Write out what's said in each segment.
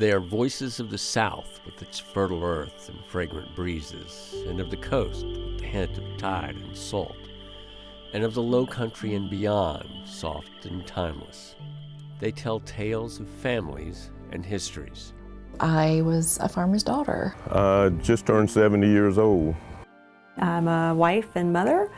They are voices of the South with its fertile earth and fragrant breezes, and of the coast with the hint of tide and salt, and of the low country and beyond, soft and timeless. They tell tales of families and histories. I was a farmer's daughter. I just turned 70 years old. I'm a wife and mother.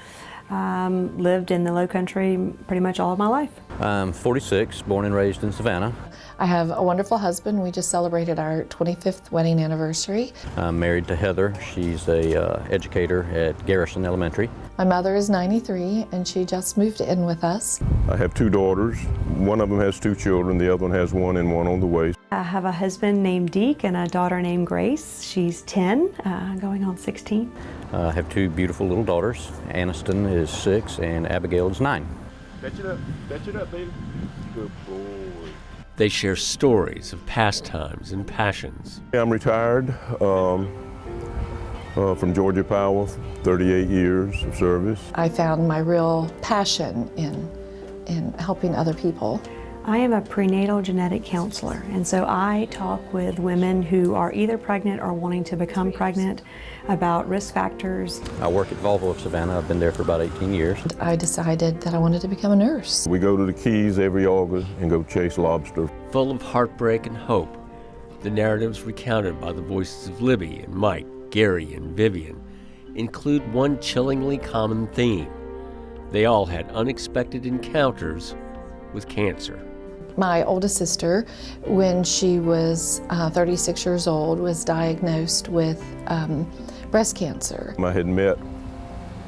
Lived in the low country pretty much all of my life. I'm 46, born and raised in Savannah. I have a wonderful husband. We just celebrated our 25th wedding anniversary. I'm married to Heather. She's a educator at Garrison Elementary. My mother is 93 and she just moved in with us. I have two daughters. One of them has two children, the other one has one and one on the way. I have a husband named Deke and a daughter named Grace. She's 10, going on 16. I have two beautiful little daughters. Aniston is 6 and Abigail is 9. Fetch it up, baby. Good boy. They share stories of pastimes and passions. I'm retired from Georgia Power, 38 years of service. I found my real passion in helping other people. I am a prenatal genetic counselor, and so I talk with women who are either pregnant or wanting to become pregnant about risk factors. I work at Volvo of Savannah. I've been there for about 18 years. I decided that I wanted to become a nurse. We go to the Keys every August and go chase lobster. Full of heartbreak and hope, the narratives recounted by the voices of Libby and Mike, Gary and Vivian include one chillingly common theme. They all had unexpected encounters with cancer. My oldest sister, when she was 36 years old, was diagnosed with breast cancer. I had met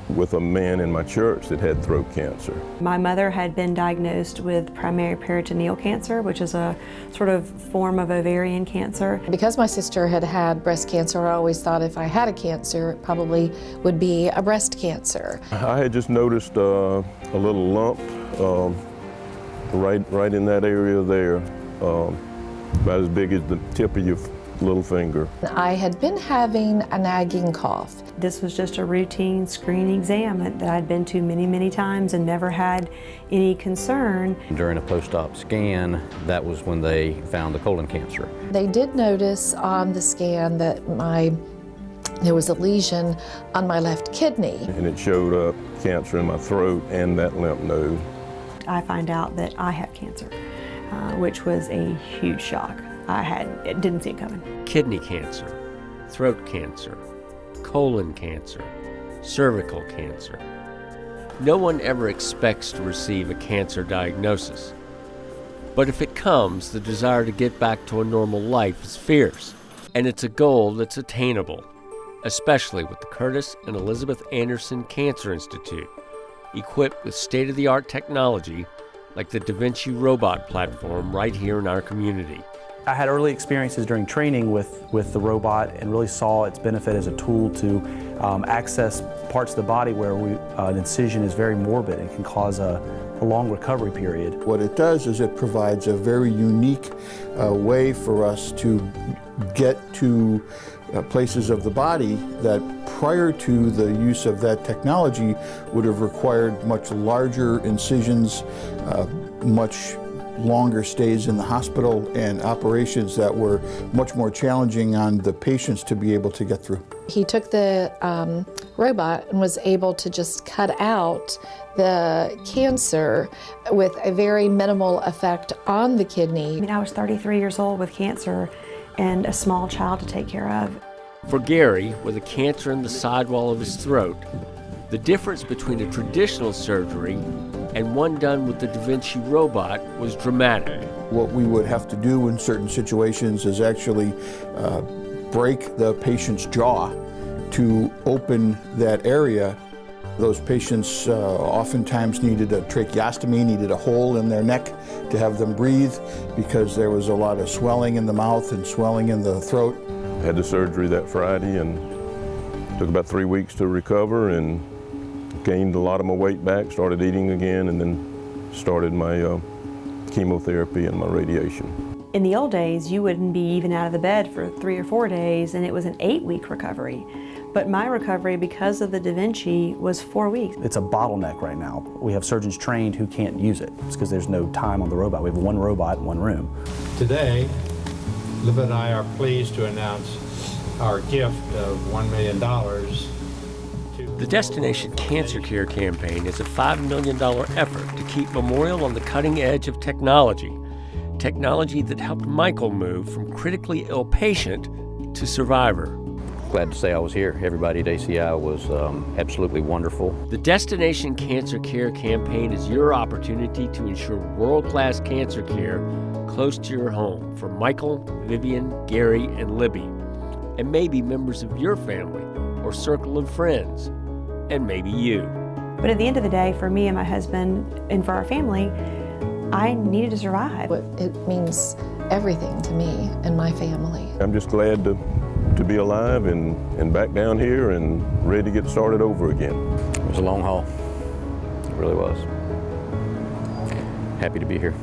with a man in my church that had throat cancer. My mother had been diagnosed with primary peritoneal cancer, which is a sort of form of ovarian cancer. Because my sister had had breast cancer, I always thought if I had a cancer, it probably would be a breast cancer. I had just noticed a little lump right in that area there, about as big as the tip of your little finger. I had been having a nagging cough. This was just a routine screening exam that I'd been to many, many times and never had any concern. During a post-op scan, that was when they found the colon cancer. They did notice on the scan that there was a lesion on my left kidney. And it showed up cancer in my throat and that lymph node. I find out that I have cancer, which was a huge shock. Didn't see it coming. Kidney cancer, throat cancer, colon cancer, cervical cancer. No one ever expects to receive a cancer diagnosis. But if it comes, the desire to get back to a normal life is fierce, and it's a goal that's attainable, especially with the Curtis and Elizabeth Anderson Cancer Institute, equipped with state-of-the-art technology like the Da Vinci robot platform right here in our community. I had early experiences during training with the robot and really saw its benefit as a tool to access parts of the body where an incision is very morbid and can cause a long recovery period. What it does is it provides a very unique way for us to get to places of the body that prior to the use of that technology would have required much larger incisions, much longer stays in the hospital, and operations that were much more challenging on the patients to be able to get through. He took the robot and was able to just cut out the cancer with a very minimal effect on the kidney. I was 33 years old with cancer and a small child to take care of. For Gary, with a cancer in the sidewall of his throat, the difference between a traditional surgery and one done with the Da Vinci robot was dramatic. What we would have to do in certain situations is actually break the patient's jaw to open that area. Those patients oftentimes needed a tracheostomy, needed a hole in their neck to have them breathe because there was a lot of swelling in the mouth and swelling in the throat. I had the surgery that Friday and took about 3 weeks to recover and gained a lot of my weight back, started eating again, and then started my chemotherapy and my radiation. In the old days, you wouldn't be even out of the bed for 3 or 4 days, and it was an 8-week recovery. But my recovery, because of the Da Vinci, was 4 weeks. It's a bottleneck right now. We have surgeons trained who can't use it. It's because there's no time on the robot. We have one robot in one room. Today, Libba and I are pleased to announce our gift of $1 million. The Destination Cancer Care campaign is a $5 million effort to keep Memorial on the cutting edge of technology. Technology that helped Michael move from critically ill patient to survivor. Glad to say I was here. Everybody at ACI was absolutely wonderful. The Destination Cancer Care campaign is your opportunity to ensure world-class cancer care close to your home for Michael, Vivian, Gary, and Libby, and maybe members of your family or circle of friends, and maybe you. But at the end of the day, for me and my husband and for our family, I needed to survive. It means everything to me and my family. I'm just glad to be alive and back down here and ready to get started over again. It was a long haul. It really was. Happy to be here.